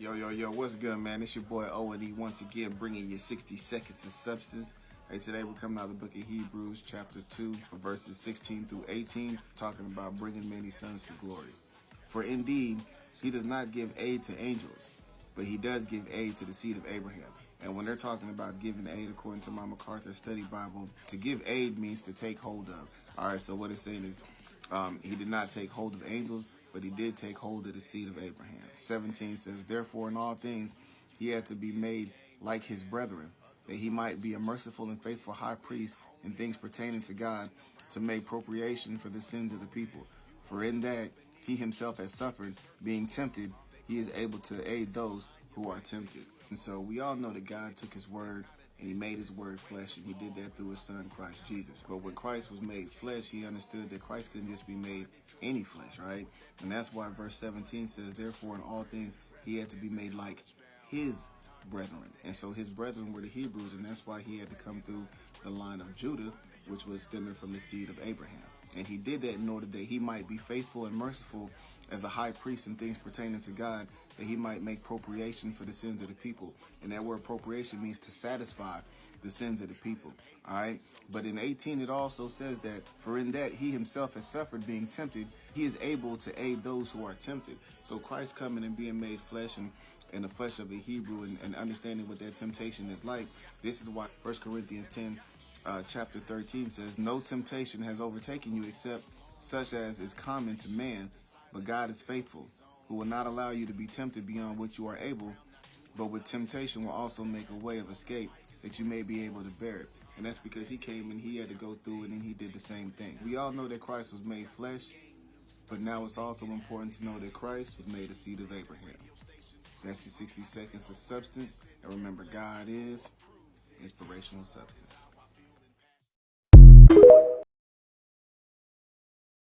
Yo, what's good, man? It's your boy O.N.E once again bringing you 60 seconds of substance. Hey, today we're coming out of the book of Hebrews, chapter 2, verses 16 through 18, talking about bringing many sons to glory. For indeed, he does not give aid to angels, but he does give aid to the seed of Abraham. And when they're talking about giving aid, according to my MacArthur Study Bible, to give aid means to take hold of. All right, so what it's saying is he did not take hold of angels, but he did take hold of the seed of Abraham. 17 says, therefore in all things he had to be made like his brethren, that he might be a merciful and faithful high priest in things pertaining to God, to make propitiation for the sins of the people. For in that he himself has suffered, being tempted, he is able to aid those who are tempted. And so we all know that God took his word and he made his word flesh, and he did that through his son, Christ Jesus. But when Christ was made flesh, he understood that Christ couldn't just be made any flesh, right? And that's why verse 17 says, therefore in all things he had to be made like his brethren. And so his brethren were the Hebrews, and that's why he had to come through the line of Judah, which was stemming from the seed of Abraham. And he did that in order that he might be faithful and merciful as a high priest in things pertaining to God, that he might make propitiation for the sins of the people. And that word propitiation means to satisfy the sins of the people. All right. But in 18, it also says that for in that he himself has suffered, being tempted, he is able to aid those who are tempted. So Christ coming and being made flesh and in the flesh of a Hebrew, and understanding what that temptation is like. This is why 1 Corinthians 10, chapter 13 says, no temptation has overtaken you except such as is common to man, but God is faithful, who will not allow you to be tempted beyond what you are able, but with temptation will also make a way of escape, that you may be able to bear it. And that's because he came and he had to go through it, and he did the same thing. We all know that Christ was made flesh, but now it's also important to know that Christ was made a seed of Abraham. That's your 60 seconds of substance. And remember, God is inspirational substance.